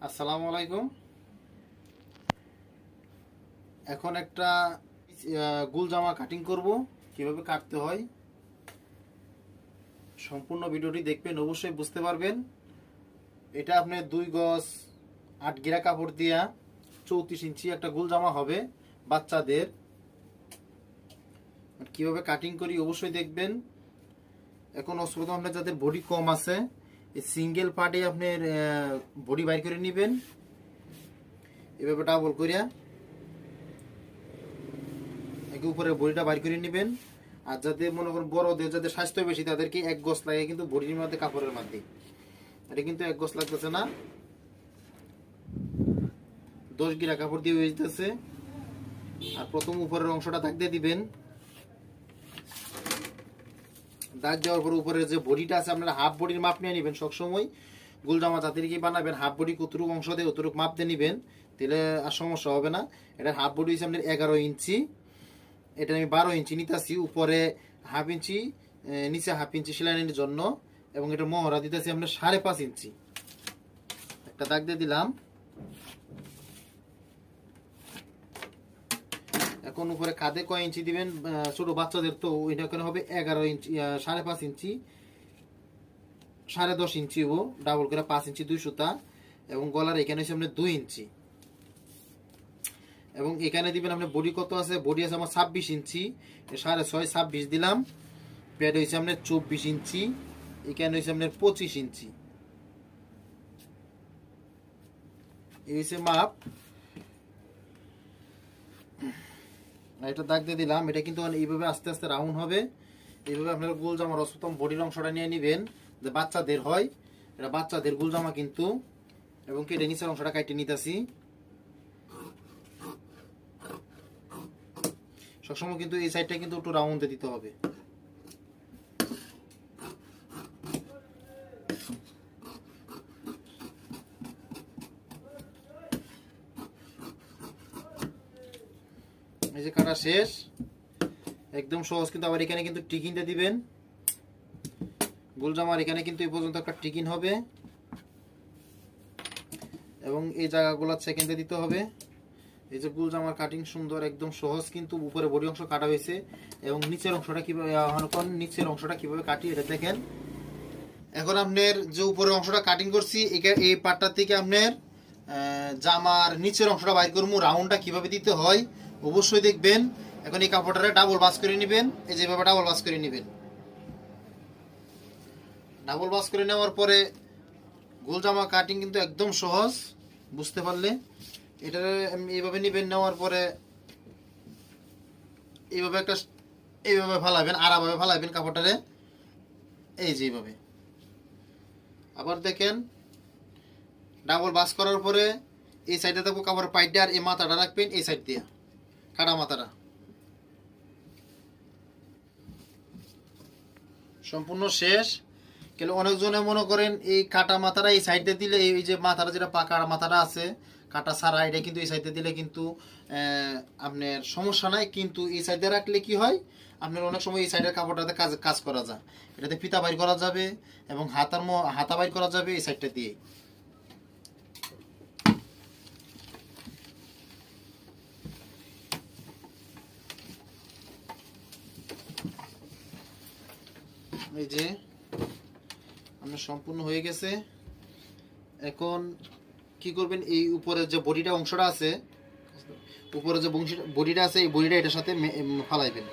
আসসালামু আলাইকুম। এখন একটা গোল জামা কাটিং করব, কিভাবে কাটতে হয় সম্পূর্ণ ভিডিওটি দেখবেন, অবশ্যই বুঝতে পারবেন। এটা আপনি 2 গজ 8 গিরা কাপড় দিয়া 34 ইঞ্চি একটা গোল জামা হবে বাচ্চাদের। কিভাবে কাটিং করি অবশ্যই দেখবেন। এখন অসুবিধা আপনার যাদের বডি কম আছে, এই সিঙ্গেল পার্টে আপনার বডি বাইর করে নেবেন, এভাবে ডাবল করিয়া একে উপরে বডিটা বাইর করে নেবেন। আর যাদের মনে করেন বড়দের, যাদের স্বাস্থ্য বেশি, তাদেরকে 1 গজ লাগে কিন্তু বডির মধ্যে, কাপড়ের মধ্যে। এটা কিন্তু 1 গজ লাগতেছে না, 10 গিরা কাপড় দিয়ে হয়ে যেতেছে। আর প্রথম উপরের অংশটা দাগ দিয়ে দিবেন। দাগ দেওয়ার পর উপরের যে বডিটা আছে, আপনারা হাফ বডির মাপ নিয়ে নেবেন। সবসময় গোল জামা যাদেরকে বানাবেন, হাফ বডি কতটুকু অংশ দেয় অতটুকু মাপ দিয়ে নেবেন, তাহলে আর সমস্যা হবে না। এটা হাফ বডি হচ্ছে আপনার 11 ইঞ্চি, এটা আমি 12 ইঞ্চি নিতেছি। উপরে হাফ ইঞ্চি, নিচে হাফ ইঞ্চি সেলাইনের জন্য। এবং এটা মহড়া দিতেছি আমরা 5.5 ইঞ্চি। একটা দাগ দিয়ে দিলাম। এখন উপরে কাঁধে কয় ইঞ্চি দিবেন, ছোট বাচ্চাদের তো ওইটা করে হবে 11 ইঞ্চি, 5.5 ইঞ্চি, 10.5 ইঞ্চি ও ডাবল করে 5 ইঞ্চি 2 সুতা। এবং গলার এখানে হচ্ছে আপনার 2 ইঞ্চি। এবং এখানে দিবেন আপনার বডি কত আছে, বডি আছে আমার 26 ইঞ্চি, 6.5 26 দিলাম। প্যাড হয়েছে আপনার 24 ইঞ্চি, এখানে হয়েছে আপনার 25 ইঞ্চি। এই হচ্ছে মাপ। এটা দাগ দিয়ে দিলাম। এটা কিন্তু এইভাবে আস্তে আস্তে রাউন্ড হবে। এইভাবে আপনারা গোল জামার প্রথম বডির অংশটা নিয়ে নেবেন, যে বাচ্চাদের হয়, এটা বাচ্চাদের গোল জামা কিন্তু। এবং কেটে নিচের অংশটা কাটে নিতেছি। সবসময় কিন্তু এই সাইডটা কিন্তু একটু রাউন্ডে দিতে হবে। এই যে কাটা শেষ, একদম সহজ। কিন্তু আবার এখানে কিন্তু টিকিনটা দিবেন। গোল জামার এখানে কিন্তু এই পর্যন্ত একটা টিকিন হবে, এবং এই জায়গাগুলো সেকেন্ডে দিতে হবে। এই যে গোল জামার কাটিং সুন্দর, একদম সহজ। কিন্তু উপরে বডি অংশ কাটা হয়েছে, এবং নিচের অংশটা কিভাবে, নিচের অংশটা কিভাবে কাটি এটা দেখেন। এখন আপনার যে উপরের অংশটা কাটিং করছি, এই পার্টটা থেকে আপনার জামার নিচের অংশটা বাইর করবো, রাউন্ডটা কিভাবে দিতে হয় অবশ্যই দেখবেন। এখন এই কাপড়টা ডাবল বাস করে নেবেন, এই যেভাবে ডাবল বাস করে নেবেন। ডাবল বাস করে নেওয়ার পরে গোল জামা কাটিং কিন্তু একদম সহজ, বুঝতে পারলে। এটা এইভাবে নেবেন, নেওয়ার পরে এইভাবে একটা, এইভাবে ফালাবেন, আড়াভাবে ফালাবেন কাপড়টারে, এই যে এইভাবে। আবার দেখেন, ডাবল বাস করার পরে এই সাইডে থাকবো কাপড়ের পাইডটা, আর এই মাথাটা রাখবেন এই সাইড দিয়ে, কাটা মাথাটা সম্পূর্ণ শেষ। কেন অনেকজনে মনে করেন এই কাটা মাথাটা এই সাইডে দিলে, এই যে মাথাটা যেটা পাকা মাথাটা আছে কাটা ছাড়া, এটা কিন্তু এই সাইডে দিলে কিন্তু আপনার সমস্যা নাই। কিন্তু এই সাইডে রাখলে কি হয়, আপনার অনেক সময় এই সাইডের কাপড়টাতে কাজ করা যায়। এটাতে ফিতা বাইর করা যাবে, এবং হাতা বাইর করা যাবে এই সাইডটা দিয়ে। এই যে আপনার সম্পূর্ণ হয়ে গেছে। এখন কি করবেন, এই উপরের যে বডিটা অংশটা আছে, উপরে যে বডিটা আছে, এই বডিটা এটার সাথে ফালাইবেন।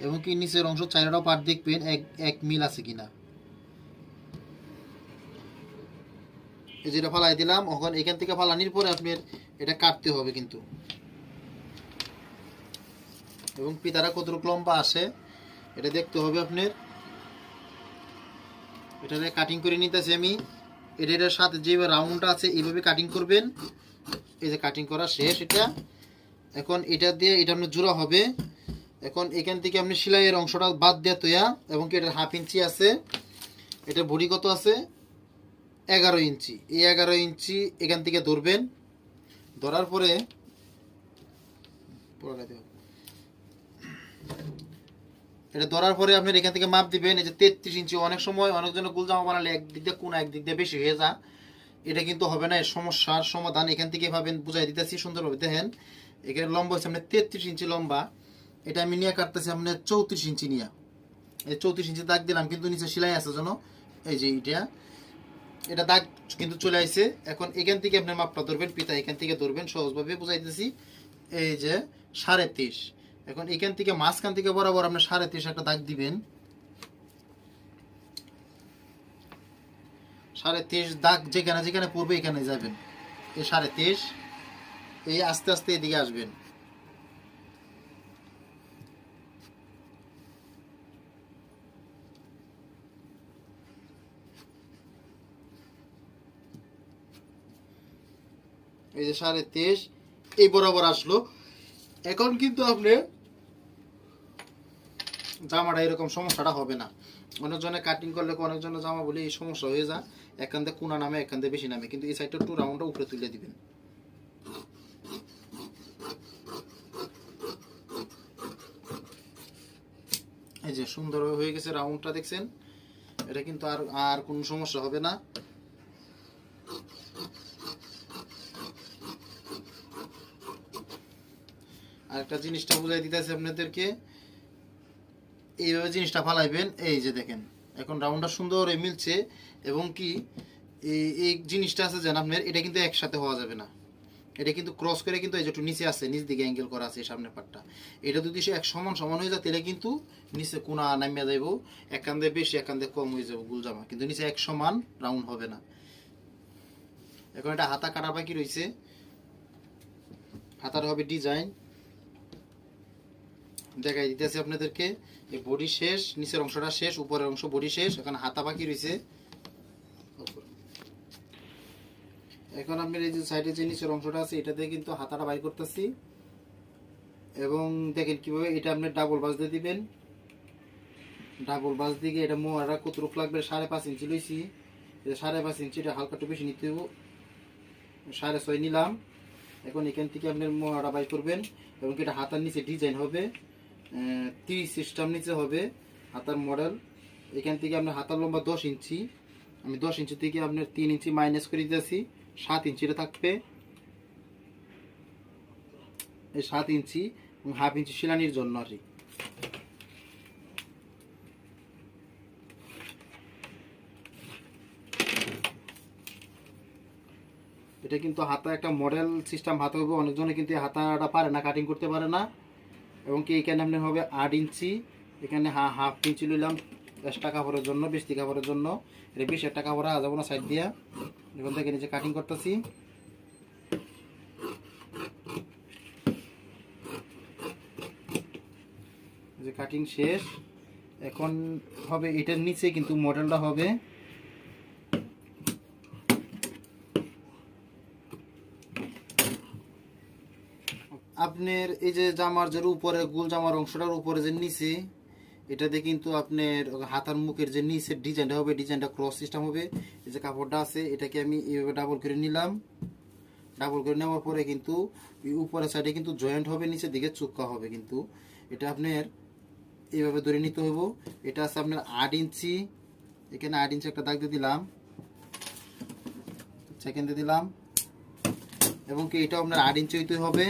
এবং কি নিচের অংশ চাইনাটাও পার্ট দেখবেন এক মিল আছে কিনা। এই যেটা ফালাই দিলাম। এখন এখান থেকে ফালানির পরে আপনার এটা কাটতে হবে কিন্তু, এবং পিতারা কতটুকু লম্বা আসে এটা দেখতে হবে আপনার। এটাতে কাটিং করে নিতেছি আমি। এটার সাথে যে রাউন্ডটা আছে এইভাবে কাটিং করবেন। এই যে কাটিং করা শেষ এটা। এখন এটা দিয়ে এটা আপনার জোড়া হবে। এখন এখান থেকে আপনি সেলাইয়ের অংশটা বাদ দিয়ে তোয়া, এবং কি এটার হাফ ইঞ্চি আছে, এটা বডি কত আছে 11 ইঞ্চি। এই 11 ইঞ্চি এখান থেকে ধরবেন। ধরার পরে এটা ধরার পরে আপনার এখান থেকে মাপ দিবেন। এই যে 33 ইঞ্চি। অনেক সময় অনেকজনের গোল জামা বানালে একদিক দিয়ে কোনা একদিক দিয়ে বেশি হয়ে যায়, এটা কিন্তু হবে না। এর সমস্যার সমাধান এখান থেকে ভাবেন, বুঝাই দিতেছি সুন্দরভাবে। দেখেন এখানে লম্বা হচ্ছে আপনার 33 ইঞ্চি লম্বা, এটা আমি নিয়ে কাটতেছি আপনার 34 ইঞ্চি নিয়ে। এই 34 ইঞ্চি দাগ দিলাম, কিন্তু নিচে সেলাই আছে যেন, এই যে এটা দাগ কিন্তু চলে আসছে। এখন এখান থেকে আপনি মাপটা ধরবেন, পিতা এখান থেকে ধরবেন, সহজভাবে বুঝাইতেছি। এই যে 33, এখন এখান থেকে মাঝখান থেকে বরাবর আপনি 33 একটা দাগ দিবেন। 33 দাগ যেখানে যেখানে পড়বে এখানে যাবেন। এই 33, এই আস্তে আস্তে এদিকে আসবেন। এই যে 33 এই বরাবর আসলো। এখন কিন্তু আপনি জামাটা এরকম সমস্যাটা হবে না। অনেকজনে কাটিং করলে অনেকজনের জামা বলে এই সমস্যা হয়ে যায়, এখান থেকে কোনা নামে, এখান থেকে বেশি নামে, কিন্তু এই সাইডটা একটু রাউন্ডটা উপরে তুলে দিবেন। এই যে সুন্দরভাবে হয়ে গেছে রাউন্ডটা, দেখছেন? এটা কিন্তু আর আর কোনো সমস্যা হবে না। আরেকটা জিনিসটা বুঝাই দিতেছি আপনাদেরকে, এইভাবে জিনিসটা ফালাইবেন। এই যে দেখেন এখন রাউন্ডটা সুন্দর মিলছে। এবং কি এই জিনিসটা আছে যেন আপনার, এটা কিন্তু একসাথে হওয়া যাবে না। এটা কিন্তু ক্রস করে কিন্তু এই যে একটু নিচে আছে, নিচ দিকে অ্যাঙ্গেল করা আছে সামনের পাটটা। এটা যদি সে এক সমান সমান হয়ে যায় তাহলে কিন্তু নিচে কোনা নামিয়ে যাইব, এক কান্দে বেশি এক কান্দে কম হয়ে যাবো গুলজামা, কিন্তু নিচে এক সমান রাউন্ড হবে না। এখন এটা হাতা কাটা বাকি রয়েছে, হাতার হবে ডিজাইন দেখাই দিতেছি আপনাদেরকে। এই বডি শেষ, নিচের অংশটা শেষ, উপরের অংশ বডি শেষ, এখন হাতা বাকি রয়েছে। এখন আপনার এই যে সাইডে যে নিচের অংশটা আছে এটাতে কিন্তু হাতাটা বাই করতেছি। এবং দেখেন কিভাবে এটা আপনি ডাবল বাজ দিয়ে দিবেন। ডাবল বাজ দিকে এটা মোয়ারা কতটুকু লাগবে, 5.5 ইঞ্চি লইছি। এটা 5.5 ইঞ্চি, এটা হালকা একটু বেশি নিতে হবে, 6.5 নিলাম। এখন এখান থেকে আপনার মোয়ারা বাই করবেন। এবং এটা হাতার নিচে ডিজাইন হবে, 30 সিস্টেম নিচে হবে হাতার মডেল। এখান থেকে আপনার হাতার লম্বা 10 ইঞ্চি, আমি 10 ইঞ্চি থেকে আপনার 3 ইঞ্চি মাইনাস করে দিতেছি, 7 ইঞ্চিটা থাকবে। এই 7 ইঞ্চি এবং হাফ ইঞ্চি শিলানির জন্য আর কি। এটা কিন্তু হাতা একটা মডেল সিস্টেম হাতা হবে, অনেকজনে কিন্তু হাতাটা পারে না, কাটিং করতে পারে না। এবং কি এখানে আপনার হবে 8 ইঞ্চি, এখানে হাফ ইঞ্চি নিলাম এক্সট্রা কাপড়ের জন্য, বেশি কাপড়ের জন্য। এটা বেশি একটা কাপড় আ যাবো না সাইড দিয়া। এখন থেকে নিচে কাটিং করতেছি। যে কাটিং শেষ, এখন হবে এটার নিচে কিন্তু মডেলটা হবে। আপনার এই যে জামার যে উপরে গোল জামার অংশটার উপরে যে নিচে, এটাতে কিন্তু আপনার হাতার মুখের যে নিচের ডিজাইনটা হবে, ডিজাইনটা ক্রস সিস্টেম হবে। এই যে কাপড়টা আছে এটাকে আমি এইভাবে ডাবল করে নিলাম। ডাবল করে নেওয়ার পরে কিন্তু উপরের সাইডে কিন্তু জয়েন্ট হবে, নিচের দিকে চুক্কা হবে। কিন্তু এটা আপনার এইভাবে ধরে নিতে হইব। এটা আছে আপনার 8 ইঞ্চি, এখানে 8 ইঞ্চি একটা দাগ দিয়ে দিলাম, সেকেন্ড দিয়ে দিলাম। এবং কি এটা আপনার 8 ইঞ্চি হইতে হবে,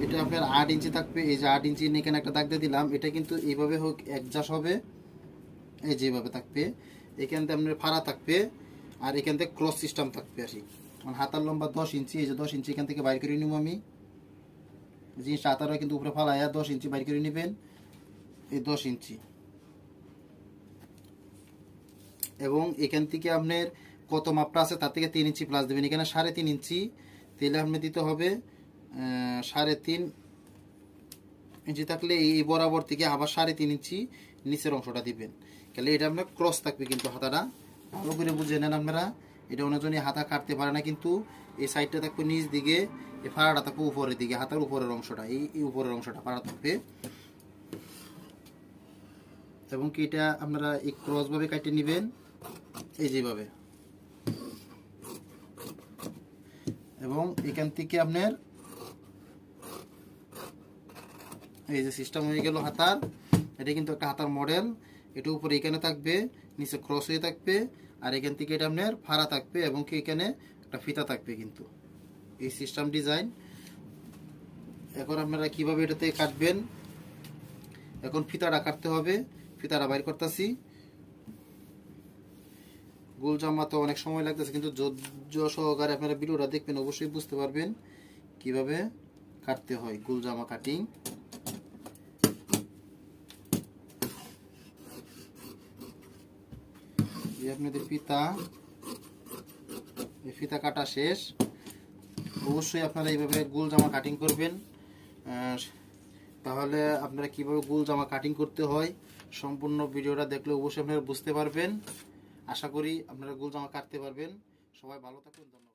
এটা আপনার 8 ইঞ্চি থাকবে। এই যে 8 ইঞ্চি এখানে একটা দাগ দিয়ে দিলাম, এটা কিন্তু এইভাবে হোক অ্যাডজাস্ট হবে, এই যেভাবে থাকবে। এখান থেকে আপনার ফাড়া থাকবে, আর এখান থেকে ক্রস সিস্টেম থাকবে আর কি। মানে হাতার লম্বা 10 ইঞ্চি, এই যে 10 ইঞ্চি এখান থেকে বাইর করে নিব আমি। জিনিসটা হাতারা কিন্তু উপরে ফালাইয়া 10 ইঞ্চি বাইর করে নেবেন, এই 10 ইঞ্চি। এবং এখান থেকে আপনার কত মাপটা আছে তার থেকে 3 ইঞ্চি প্লাস দেবেন। এখানে 3.5 ইঞ্চি, তাহলে আপনি দিতে হবে 3.5 ইঞ্চি থাকলে এই বরাবর থেকে আবার 3.5 ইঞ্চি নিচের অংশটা দিবেন। তাহলে এটা আপনার ক্রস থাকবে কিন্তু হাতাটা, ভালো করে বুঝে নেন আপনারা। এটা অনেকজনই হাতা কাটতে পারে না, কিন্তু এই সাইডটা থাকবে নিচ দিকে, এই ফাড়াটা থাকবে উপরের দিকে, হাতার উপরের অংশটা, এই উপরের অংশটা ফাড়া থাকবে। এবং কি এটা আপনারা এই ক্রসভাবে কাটিয়ে নেবেন, এই যেভাবে। এবং এখান থেকে আপনার এই যে সিস্টেম হয়ে গেল হাতার। এটা কিন্তু একটা হাতার মডেল, এটা উপরে এখানে থাকবে, নিচে ক্রস হয়ে থাকবে, আর এখান থেকে এটা আপনার ফাড়া থাকবে এবং কি এখানে একটা ফিতা থাকবে কিন্তু এই সিস্টেম ডিজাইন। এখন আপনারা কিভাবে এটাতে কাটবেন, এখন ফিতাটা কাটতে হবে। ফিতাটা বাইর করতেছি। গোল জামা তো অনেক সময় লাগতেছে, কিন্তু ধৈর্য সহকারে আপনারা ভিডিওটা দেখবেন, অবশ্যই বুঝতে পারবেন কিভাবে কাটতে হয় গোল জামা কাটিং। এই আপনাদের ফিতা, এই ফিতা কাটা শেষ। অবশ্যই আপনারা এইভাবে গোল জামা কাটিং করবেন। তাহলে আপনারা কিভাবে গোল জামা কাটিং করতে হয় সম্পূর্ণ ভিডিওটা দেখলে অবশ্যই আপনারা বুঝতে পারবেন। আশা করি আপনারা গোল জামা কাটতে পারবেন। সবাই ভালো থাকুন, ধন্যবাদ।